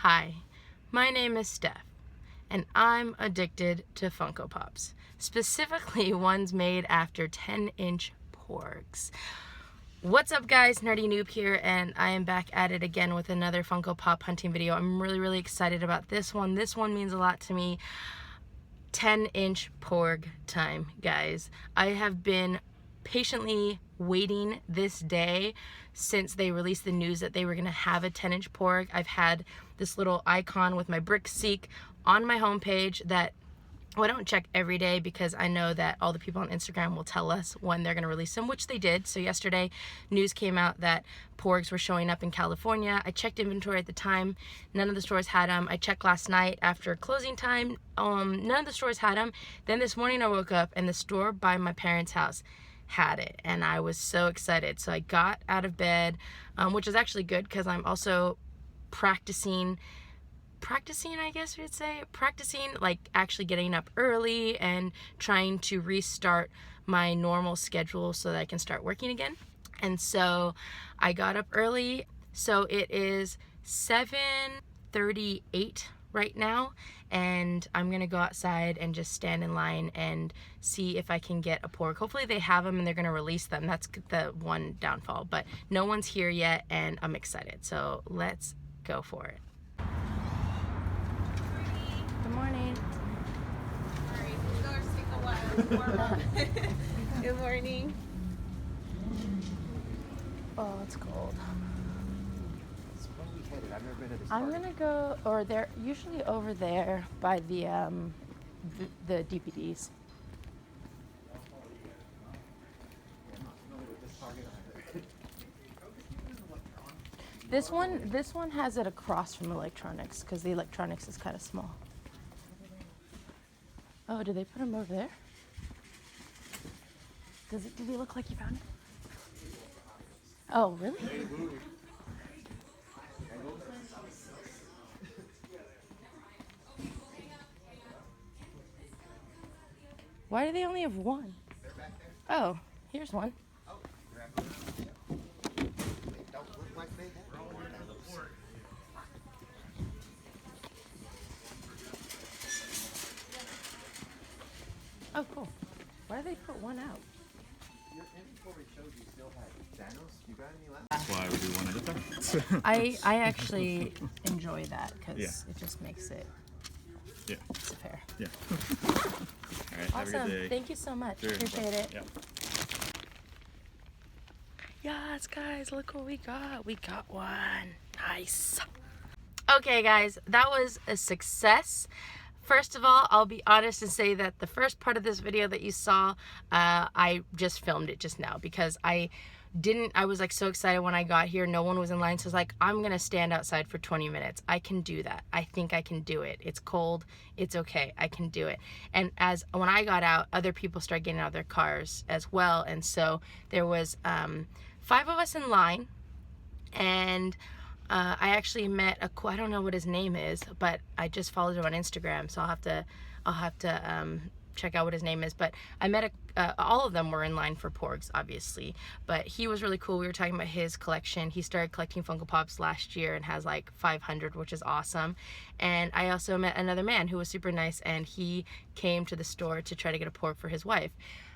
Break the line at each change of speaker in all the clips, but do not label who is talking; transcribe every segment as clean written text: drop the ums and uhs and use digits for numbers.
Hi, my name is Steph, and I'm addicted to Funko Pops, specifically ones made after 10-inch Porgs. What's up guys, Nerdy Noob here, and I am back at it again with another Funko Pop hunting video. I'm really excited about this one. This one means a lot to me. 10-inch Porg time, guys. I have been patiently waiting this day since they released the news that they were going to have a 10-inch Porg. I've had this little icon with my brick seek on my homepage that I don't check every day because I know that all the people on Instagram will tell us when they're going to release them, which they did. So yesterday, news came out that Porgs were showing up in California. I checked inventory at the time. None of the stores had them. I checked last night after closing time. None of the stores had them. Then this morning I woke up and the store by my parents' house had it, and I was so excited. So I got out of bed, which is actually good because I'm also practicing, I guess you'd say, like actually getting up early and trying to restart my normal schedule so that I can start working again. And so I got up early. So it is 7:38 right now, and I'm gonna go outside and just stand in line and see if I can get a Porg. Hopefully they have them and they're gonna release them. That's the one downfall, but no one's here yet and I'm excited. So let's go for it. Good morning.
Sorry, the doors take a while to warm up. Good morning.
Oh, it's cold.
Where are we headed? I've never been to this
I'm
park.
gonna go, or they're usually over there by the DPDs. This one has it across from electronics because the electronics is kind of small. Oh, did they put them over there? Did it look like you found it? Oh, really? Why do they only have one? Oh, here's one. Oh, cool. Why do they put one out?
Your inventory shows you still have Thanos. You got any left?
That's why we do one at a time.
I actually enjoy that because it just makes it fair.
Yeah. All right, have a
Awesome.
good day.
Thank you so much.
Sure.
Appreciate it.
Yeah.
Yes, guys, look what we got. We got one. Nice. Okay, guys, that was a success. First of all, I'll be honest and say that the first part of this video that you saw, I just filmed it just now because I was like so excited when I got here. No one was in line, so I was like, I'm gonna stand outside for 20 minutes. I can do that. I think I can do it. It's cold. It's okay. I can do it. And when I got out, other people started getting out of their cars as well. And so there was 5 of us in line, and I actually met I don't know what his name is, but I just followed him on Instagram, so I'll have to check out what his name is. But I met all of them were in line for Porgs, obviously, but he was really cool. We were talking about his collection. He started collecting Funko Pops last year and has like 500, which is awesome. And I also met another man who was super nice, and he came to the store to try to get a Porg for his wife.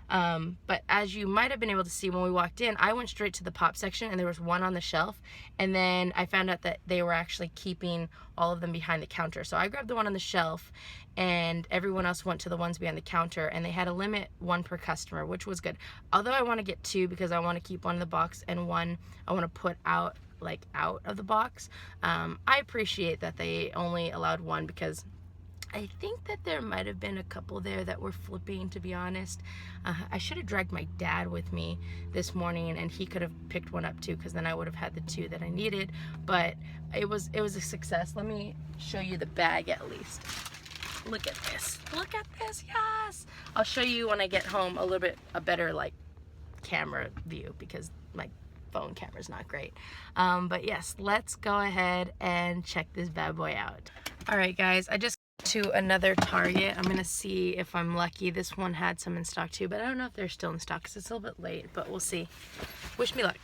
But as you might have been able to see when we walked in, I went straight to the pop section and there was one on the shelf, and then I found out that they were actually keeping all of them behind the counter. So I grabbed the one on the shelf and everyone else went to the ones behind the counter, and they had a limit 1 per customer, which was good. Although I want to get 2 because I want to keep one in the box and one I want to put out of the box. I appreciate that they only allowed 1 because I think that there might have been a couple there that were flipping, to be honest. I should have dragged my dad with me this morning and he could have picked one up too, because then I would have had the 2 that I needed. But it was a success. Let me show you the bag at least. Look at this. Look at this. Yes. I'll show you when I get home a better like camera view because my phone camera's not great. But yes, let's go ahead and check this bad boy out. All right, guys, I just to another Target. I'm gonna see if I'm lucky. This one had some in stock too, but I don't know if they're still in stock because it's a little bit late, but we'll see. Wish me luck.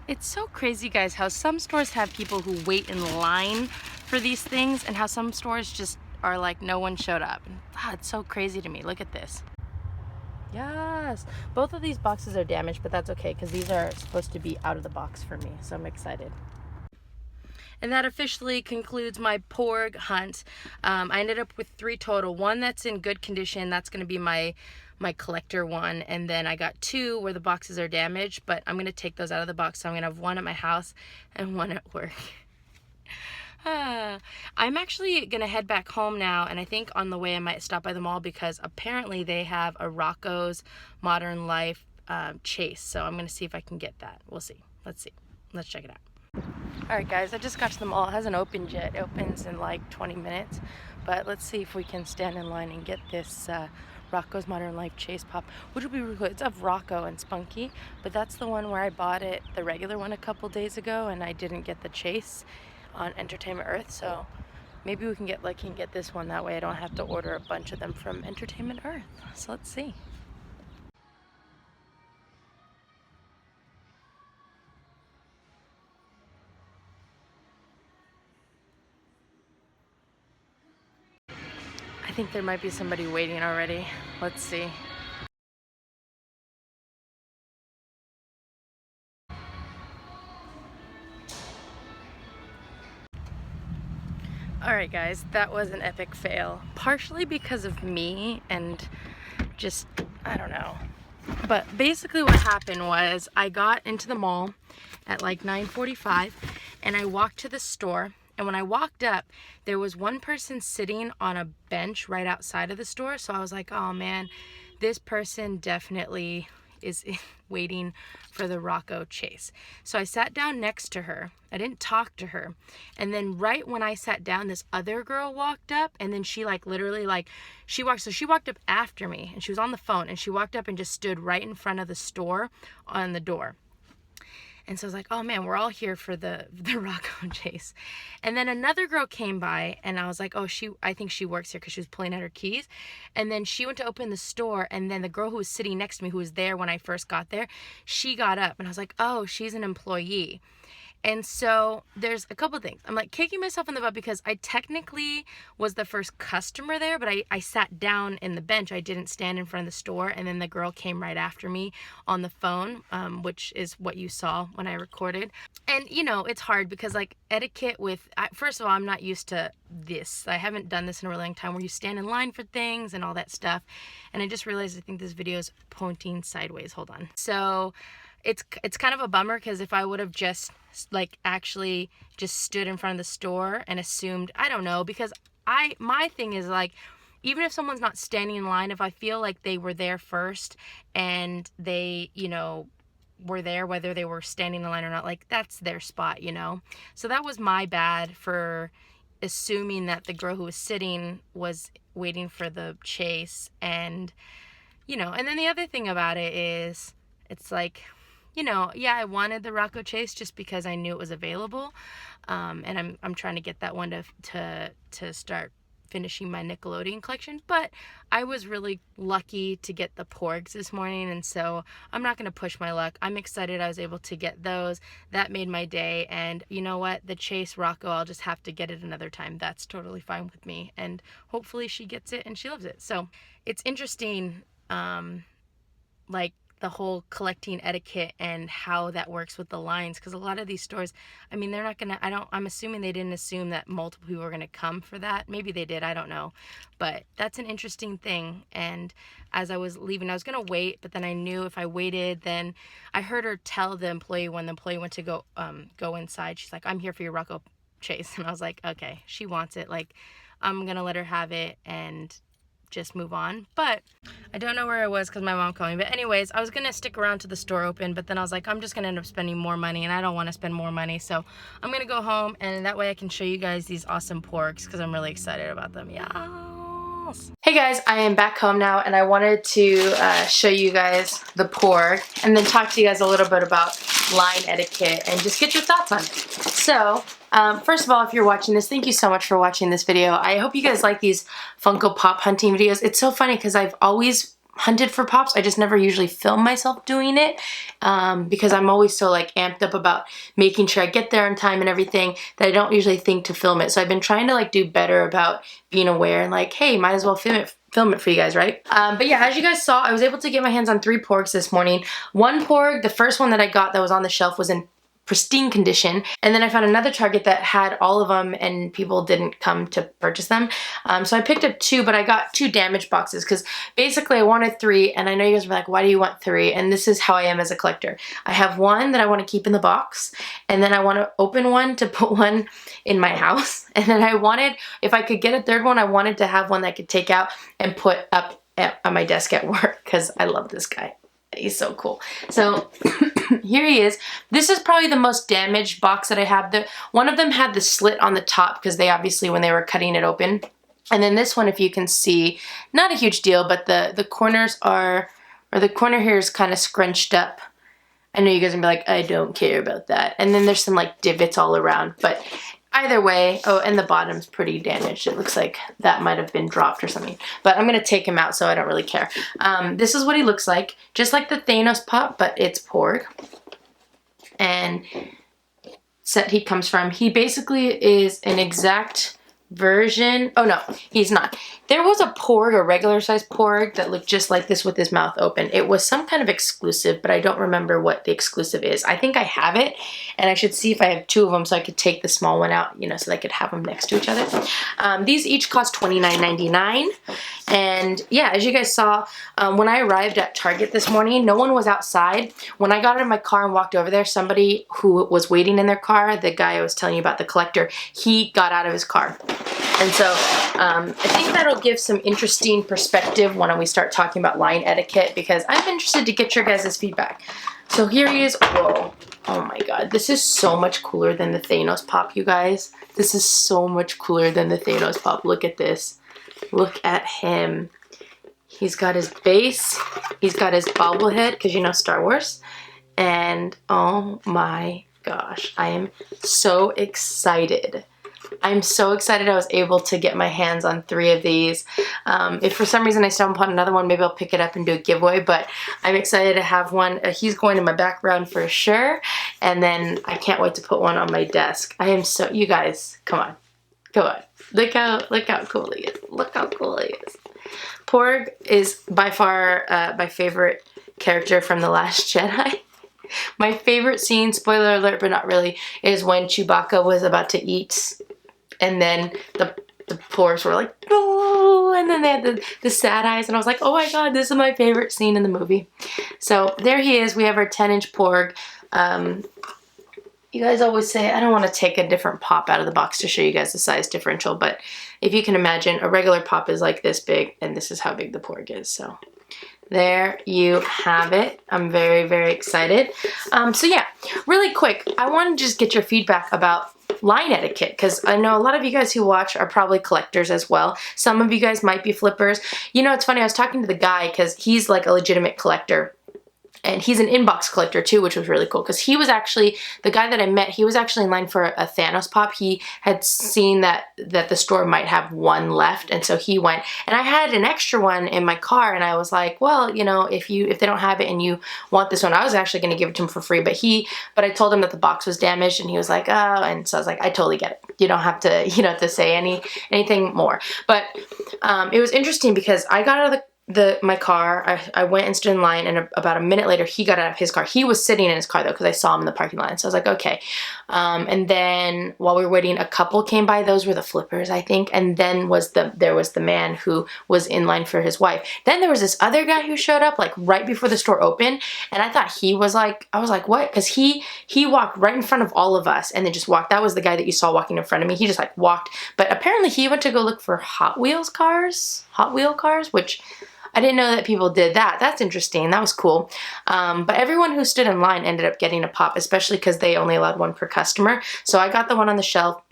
It's so crazy, guys, how some stores have people who wait in line for these things and how some stores just are like no one showed up. It's so crazy to me. Look at this. Yes, both of these boxes are damaged, but that's okay because these are supposed to be out of the box for me, so I'm excited. And that officially concludes my Porg hunt. I ended up with 3 total. 1 that's in good condition, that's going to be my collector one, and then I got 2 where the boxes are damaged, but I'm going to take those out of the box, so I'm going to have 1 at my house and 1 at work. I'm actually gonna head back home now, and I think on the way I might stop by the mall because apparently they have a Rocco's Modern Life chase, so I'm gonna see if I can get that. We'll see. Let's see. Let's check it out. Alright guys, I just got to the mall. It hasn't opened yet. It opens in like 20 minutes, but let's see if we can stand in line and get this Rocco's Modern Life chase pop, which would be really cool. It's of Rocco and Spunky, but that's the one where I bought it, the regular one, a couple days ago, and I didn't get the chase on Entertainment Earth, so maybe we can get lucky and get this one. That way I don't have to order a bunch of them from Entertainment Earth. So let's see. I think there might be somebody waiting already. Let's see. Alright guys, that was an epic fail. Partially because of me and just, I don't know. But basically what happened was I got into the mall at like 9:45 and I walked to the store, and when I walked up there was one person sitting on a bench right outside of the store, so I was like, oh man, this person definitely is waiting for the Rocco chase. So I sat down next to her. I didn't talk to her. And then right when I sat down, this other girl walked up, and then she like literally like she walked up after me, and she was on the phone, and she walked up and just stood right in front of the store on the door. And so I was like, oh man, we're all here for the Rocco chase. And then another girl came by, and I was like, oh, I think she works here, because she was pulling out her keys. And then she went to open the store, and then the girl who was sitting next to me, who was there when I first got there, she got up, and I was like, oh, she's an employee. And so there's a couple things. I'm like kicking myself in the butt because I technically was the first customer there, but I sat down in the bench. I didn't stand in front of the store, and then the girl came right after me on the phone, which is what you saw when I recorded. And you know, it's hard because like etiquette with, first of all, I'm not used to this. I haven't done this in a really long time where you stand in line for things and all that stuff. And I just realized I think this video is pointing sideways. Hold on. So it's kind of a bummer, because if I would have just like actually just stood in front of the store and assumed, I don't know, because my thing is like, even if someone's not standing in line, if I feel like they were there first and they, you know, were there, whether they were standing in line or not, like that's their spot, you know. So that was my bad for assuming that the girl who was sitting was waiting for the chase. And you know, and then the other thing about it is, it's like, you know, yeah, I wanted the Rocco chase just because I knew it was available, and I'm trying to get that one to start finishing my Nickelodeon collection. But I was really lucky to get the Porgs this morning, and so I'm not going to push my luck. I'm excited I was able to get those. That made my day. And you know what, the chase Rocco, I'll just have to get it another time. That's totally fine with me, and hopefully she gets it and she loves it. So it's interesting, like the whole collecting etiquette and how that works with the lines, because a lot of these stores, I mean, they're not gonna, I'm assuming they didn't assume that multiple people were gonna come for that. Maybe they did, I don't know, but that's an interesting thing. And as I was leaving, I was gonna wait, but then I knew if I waited, then I heard her tell the employee, when the employee went to go inside, she's like, I'm here for your Rocco chase. And I was like, okay, she wants it, like I'm gonna let her have it and just move on. But I don't know where I was because my mom called me. But anyways, I was gonna stick around to the store open, but then I was like, I'm just gonna end up spending more money, and I don't want to spend more money, so I'm gonna go home, and that way I can show you guys these awesome Porgs because I'm really excited about them. Yes. Hey guys, I am back home now, and I wanted to show you guys the Porg and then talk to you guys a little bit about line etiquette and just get your thoughts on it. So first of all, if you're watching this, thank you so much for watching this video. I hope you guys like these Funko Pop hunting videos. It's so funny because I've always hunted for pops. I just never usually film myself doing it because I'm always so like amped up about making sure I get there on time and everything that I don't usually think to film it. So I've been trying to like do better about being aware and like, hey, might as well film it for you guys, right? But yeah, as you guys saw, I was able to get my hands on 3 Porgs this morning. One Porg, the first one that I got that was on the shelf, was in pristine condition, and then I found another Target that had all of them and people didn't come to purchase them. So I picked up 2, but I got 2 damaged boxes because basically I wanted 3, and I know you guys were like, why do you want 3? And this is how I am as a collector. I have one that I want to keep in the box, and then I want to open one to put one in my house, and then I wanted, if I could get a 3rd one, I wanted to have one that I could take out and put up on my desk at work because I love this guy. He's so cool. So here he is. This is probably the most damaged box that I have. One of them had the slit on the top because they obviously, when they were cutting it open. And then this one, if you can see, not a huge deal, but the corners are, or the corner here is kind of scrunched up. I know you guys are gonna be like, I don't care about that. And then there's some like divots all around, but either way, oh, and the bottom's pretty damaged. It looks like that might have been dropped or something. But I'm going to take him out, so I don't really care. This is what he looks like. Just like the Thanos pop, but it's Porg. And set he comes from. He basically is an exact version. Oh, no, he's not. There was a Porg, a regular size Porg, that looked just like this with his mouth open. It was some kind of exclusive, but I don't remember what the exclusive is. I think I have it, and I should see if I have 2 of them so I could take the small one out, you know, so I could have them next to each other. These each cost $29.99. And yeah, as you guys saw, when I arrived at Target this morning, no one was outside. When I got out of my car and walked over there, somebody who was waiting in their car, the guy I was telling you about, the collector, he got out of his car. And so I think that'll give some interesting perspective when we start talking about line etiquette, because I'm interested to get your guys' feedback. So here he is. Whoa. Oh my god. This is so much cooler than the Thanos pop, you guys. This is so much cooler than the Thanos pop. Look at this. Look at him. He's got his base. He's got his bobblehead, because you know Star Wars. And oh my gosh. I am so excited. I'm so excited I was able to get my hands on 3 of these. If for some reason I stumble upon another one, maybe I'll pick it up and do a giveaway, but I'm excited to have one. He's going in my background for sure, and then I can't wait to put one on my desk. I am so, you guys, come on. Come on. Look how cool he is. Look how cool he is. Porg is by far my favorite character from The Last Jedi. My favorite scene, spoiler alert, but not really, is when Chewbacca was about to eat, and then the Porgs were like, oh, and then they had the sad eyes, and I was like, oh my god, this is my favorite scene in the movie. So there he is. We have our 10-inch Porg. You guys always say, I don't want to take a different pop out of the box to show you guys the size differential, but if you can imagine, a regular pop is like this big, and this is how big the Porg is, so there you have it. I'm very, very excited. So yeah, really quick, I want to just get your feedback about line etiquette, because I know a lot of you guys who watch are probably collectors as well. Some of you guys might be flippers. You know, it's funny, I was talking to the guy because he's like a legitimate collector. And he's an inbox collector too, which was really cool, because he was actually, the guy that I met, he was actually in line for a Thanos pop. He had seen that the store might have one left, and so he went. And I had an extra one in my car, and I was like, well, you know, if they don't have it and you want this one, I was actually going to give it to him for free. But I told him that the box was damaged, and he was like, oh, and so I was like, I totally get it. You don't have to say anything more. But it was interesting because I got out of my car, I went and stood in line, and about a minute later he got out of his car. He was sitting in his car though, because I saw him in the parking lot, so I was like, okay. And then while we were waiting, a couple came by. Those were the flippers, I think. And then there was the man who was in line for his wife. Then there was this other guy who showed up like right before the store opened, and I thought he was like, I was like, what? Because he walked right in front of all of us and then just walked. That was the guy that you saw walking in front of me. He just like walked, but apparently he went to go look for Hot Wheel cars, which I didn't know that people did that. That's interesting. That was cool. But everyone who stood in line ended up getting a pop, especially because they only allowed one per customer. So I got the one on the shelf.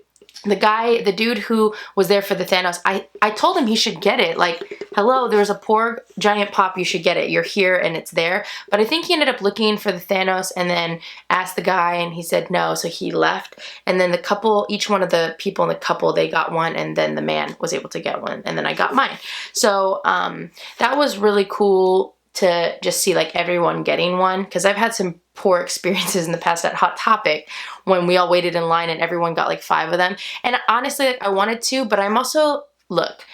The dude who was there for the Thanos, I told him he should get it. Like, hello, there's a Porg giant pop, you should get it. You're here and it's there. But I think he ended up looking for the Thanos and then asked the guy and he said no, so he left. And then the couple, each one of the people in the couple, they got one, and then the man was able to get one, and then I got mine. So that was really cool to just see like everyone getting one, because I've had some poor experiences in the past at Hot Topic when we all waited in line and everyone got like 5 of them. And honestly, like, I wanted to, but I'm also, look,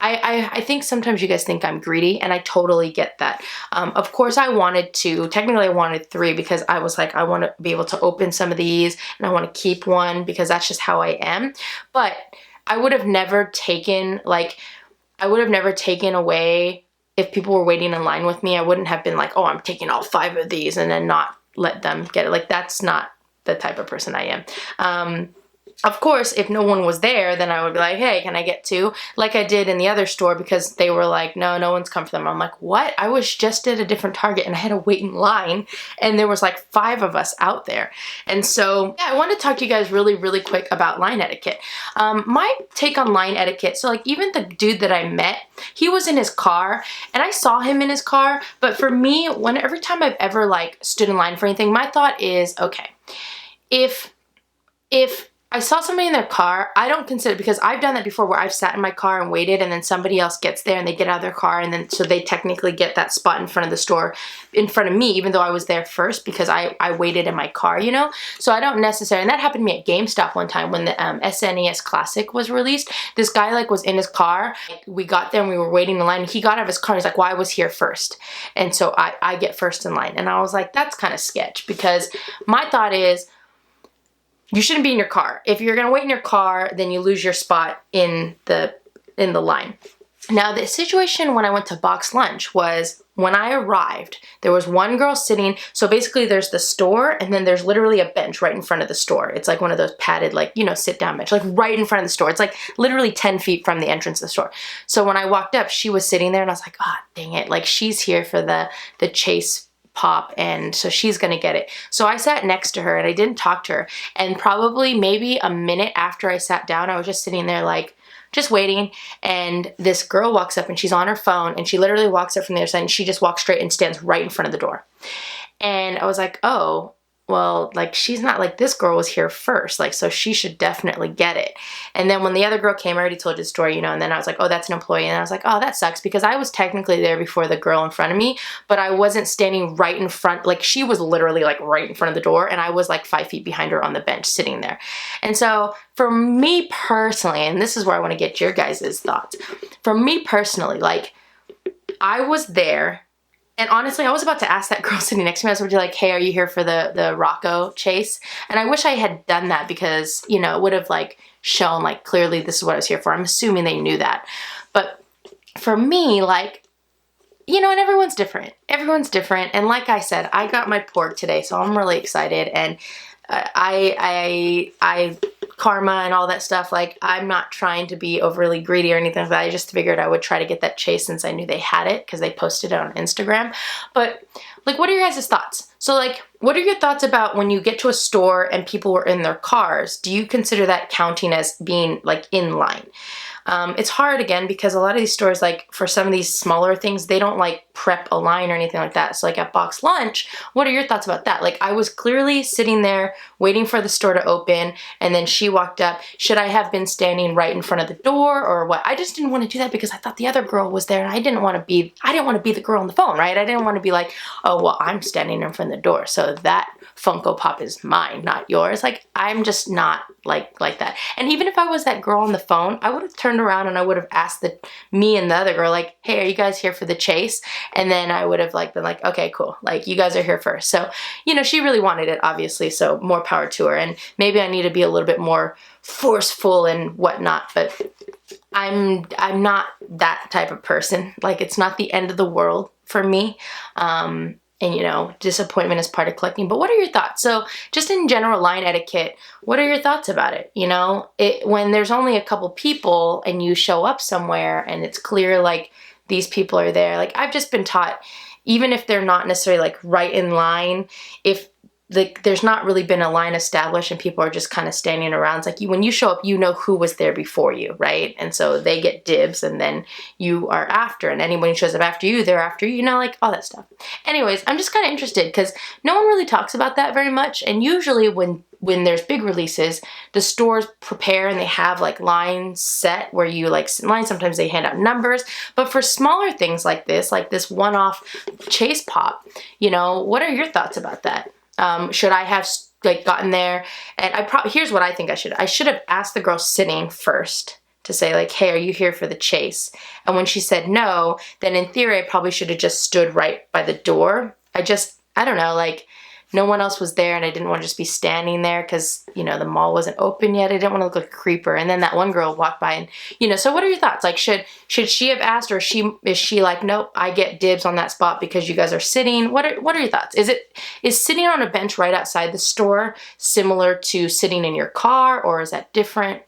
I think sometimes you guys think I'm greedy, and I totally get that. Of course I wanted to, technically I wanted 3 because I was like, I want to be able to open some of these and I want to keep one because that's just how I am. But I would have never taken, like, I would have never taken away, if people were waiting in line with me, I wouldn't have been like, oh, I'm taking all 5 of these and then not let them get it. Like, that's not the type of person I am. Of course, if no one was there, then I would be like, hey, can I get 2? Like I did in the other store, because they were like, no, no one's come for them. I'm like, what? I was just at a different Target and I had to wait in line, and there was like 5 of us out there. And so, yeah, I want to talk to you guys really, really quick about line etiquette. My take on line etiquette, so like even the dude that I met, he was in his car and I saw him in his car, but for me, every time I've ever like stood in line for anything, my thought is, okay, if I saw somebody in their car, I don't consider, because I've done that before where I've sat in my car and waited, and then somebody else gets there and they get out of their car, and then so they technically get that spot in front of the store in front of me, even though I was there first because I waited in my car, you know? So I don't necessarily, and that happened to me at GameStop one time when the SNES Classic was released. This guy like was in his car, we got there and we were waiting in line, and he got out of his car, he's like, well, I was here first. And so I get first in line. And I was like, that's kind of sketch, because my thought is, you shouldn't be in your car. If you're gonna wait in your car, then you lose your spot in the line. Now, the situation when I went to box lunch was, when I arrived, there was one girl sitting, so basically there's the store and then there's literally a bench right in front of the store. It's like one of those padded, like, you know, sit down bench, like right in front of the store. It's like literally 10 feet from the entrance of the store. So when I walked up, she was sitting there and I was like, ah, oh, dang it. Like, she's here for the Chase pop, and so she's gonna get it. So I sat next to her and I didn't talk to her, and probably maybe a minute after I sat down, I was just sitting there like just waiting, and this girl walks up and she's on her phone, and she literally walks up from the other side and she just walks straight and stands right in front of the door. And I was like, oh, well, like, she's not, like, this girl was here first, like, so she should definitely get it. And then when the other girl came, I already told you the story, you know, and then I was like, oh, that's an employee. And I was like, oh, that sucks, because I was technically there before the girl in front of me, but I wasn't standing right in front, like, she was literally, like, right in front of the door, and I was, like, 5 feet behind her on the bench sitting there. And so, for me personally, and this is where I want to get your guys' thoughts, for me personally, like, I was there. And honestly, I was about to ask that girl sitting next to me, I was like, hey, are you here for the Rocco chase? And I wish I had done that, because, you know, it would have like shown like clearly this is what I was here for. I'm assuming they knew that. But for me, like, you know, and everyone's different. Everyone's different. And like I said, I got my Porg today, so I'm really excited. And I karma and all that stuff, like, I'm not trying to be overly greedy or anything like that. I just figured I would try to get that chase since I knew they had it, because they posted it on Instagram. But like, what are your guys' thoughts? So like, what are your thoughts about when you get to a store and people were in their cars? Do you consider that counting as being like in line? It's hard, again, because a lot of these stores, like for some of these smaller things, they don't like prep a line or anything like that. So like at box lunch, what are your thoughts about that? Like, I was clearly sitting there waiting for the store to open, and then she walked up. Should I have been standing right in front of the door or what? I just didn't want to do that because I thought the other girl was there, and I didn't want to be the girl on the phone, right? I didn't want to be like, oh, well, I'm standing in front of the door, so that Funko Pop is mine, not yours. Like, I'm just not like that. And even if I was that girl on the phone, I would have turned around and I would have asked me and the other girl, like, hey, are you guys here for the chase? And then I would have like been like, okay, cool, like, you guys are here first. So, you know, she really wanted it, obviously, so more power to her. And maybe I need to be a little bit more forceful and whatnot, but I'm not that type of person. Like, it's not the end of the world for me. And, you know, disappointment is part of collecting. But what are your thoughts? So just in general line etiquette, what are your thoughts about it? You know, when there's only a couple people and you show up somewhere and it's clear like these people are there, like, I've just been taught, even if they're not necessarily like right in line, if like there's not really been a line established and people are just kind of standing around. It's like when you show up, you know who was there before you, right? And so they get dibs and then you are after, and anyone who shows up after you, they're after you, like all that stuff. Anyways, I'm just kind of interested because no one really talks about that very much, and usually when there's big releases, the stores prepare and they have like lines set where you like line. Sometimes they hand out numbers, but for smaller things like this one-off chase pop, what are your thoughts about that? Should I have like gotten there? And here's what I think I should have asked the girl sitting first to say like, hey, are you here for the chase? And when she said no, then in theory I probably should have just stood right by the door. I don't know, like no one else was there and I didn't want to just be standing there because, the mall wasn't open yet. I didn't want to look like a creeper. And then that one girl walked by and, so what are your thoughts? Like, should she have asked, or is she like, nope, I get dibs on that spot because you guys are sitting? What are your thoughts? Is sitting on a bench right outside the store similar to sitting in your car, or is that different?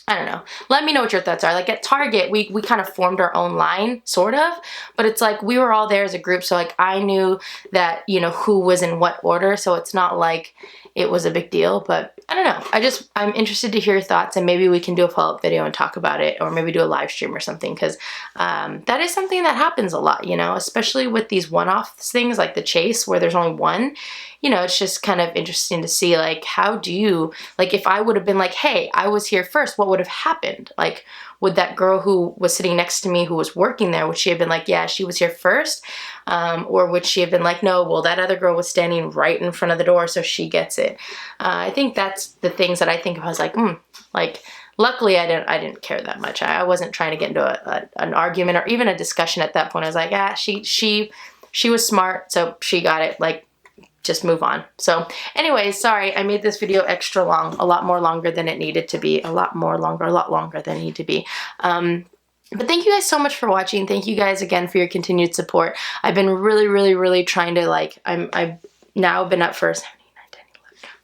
I don't know. Let me know what your thoughts are. Like at Target, we kind of formed our own line, sort of, but it's like we were all there as a group, so like I knew that, who was in what order, so it's not like it was a big deal. But I don't know. I'm interested to hear your thoughts, and maybe we can do a follow-up video and talk about it, or maybe do a live stream or something, because that is something that happens a lot, especially with these one-off things like the chase where there's only one. It's just kind of interesting to see, like, how do you, like, if I would have been like, hey, I was here first, what would have happened? Like, would that girl who was sitting next to me who was working there, would she have been like, yeah, she was here first? Or would she have been like, no, well, that other girl was standing right in front of the door, so she gets it. I think that's the things that I think of. I was like, like, luckily I didn't care that much. I wasn't trying to get into an argument or even a discussion at that point. I was like, she was smart, so she got it. Like, just move on. So anyways, sorry, I made this video extra long, a lot more longer than it needed to be, a lot longer than it needed to be. But thank you guys so much for watching. Thank you guys again for your continued support. I've been really trying to, like, I've now been up for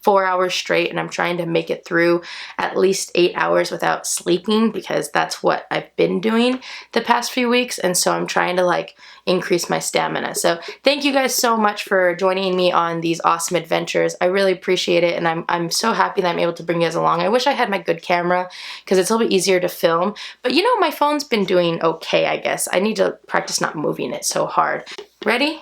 4 hours straight, and I'm trying to make it through at least 8 hours without sleeping, because that's what I've been doing the past few weeks, and so I'm trying to like increase my stamina. So thank you guys so much for joining me on these awesome adventures. I really appreciate it, and I'm so happy that I'm able to bring you guys along. I wish I had my good camera because it's a little bit easier to film, but my phone's been doing okay, I guess. I need to practice not moving it so hard. Ready?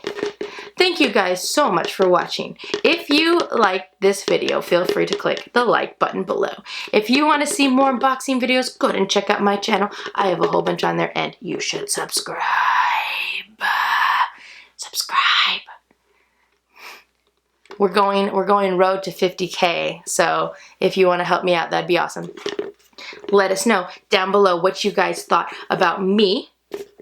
Thank you guys so much for watching. If you liked this video, feel free to click the like button below. If you want to see more unboxing videos, go ahead and check out my channel. I have a whole bunch on there, and you should subscribe. Subscribe. We're going road to 50K, so if you want to help me out, that'd be awesome. Let us know down below what you guys thought about me,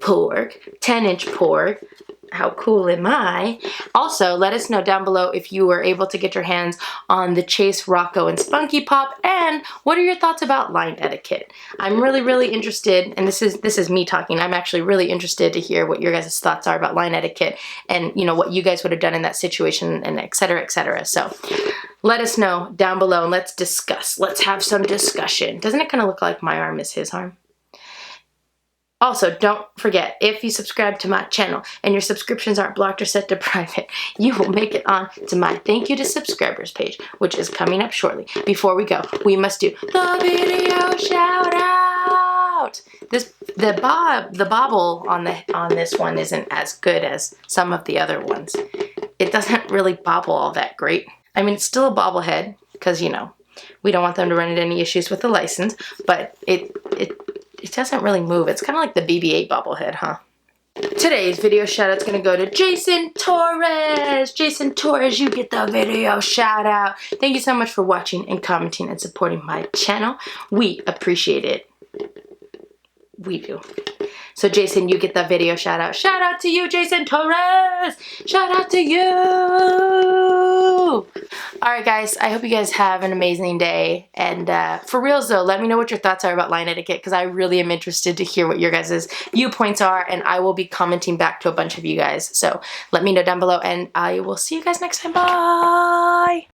Porg, 10-inch Porg. How cool am I? Also, let us know down below if you were able to get your hands on the Chase, Rocco, and Spunky Pop, and what are your thoughts about line etiquette? I'm really interested, and this is me talking. I'm actually really interested to hear what your guys' thoughts are about line etiquette, and what you guys would have done in that situation, and etc. etc. So let us know down below, and let's discuss. Let's have some discussion. Doesn't it kind of look like my arm is his arm? Also, don't forget, if you subscribe to my channel and your subscriptions aren't blocked or set to private, you will make it on to my thank you to subscribers page, which is coming up shortly. Before we go, we must do the video shout out. The bobble on this one isn't as good as some of the other ones. It doesn't really bobble all that great. I mean, it's still a bobblehead because we don't want them to run into any issues with the license, but it doesn't really move. It's kind of like the BB-8 bobblehead, huh? Today's video shout out's gonna go to Jason Torres. Jason Torres, you get the video shout out. Thank you so much for watching and commenting and supporting my channel. We appreciate it. We do. So Jason, you get the video shout out. Shout out to you, Jason Torres. Shout out to you. Alright guys, I hope you guys have an amazing day. And for reals though, let me know what your thoughts are about line etiquette, because I really am interested to hear what your guys' viewpoints are, and I will be commenting back to a bunch of you guys. So let me know down below, and I will see you guys next time. Bye!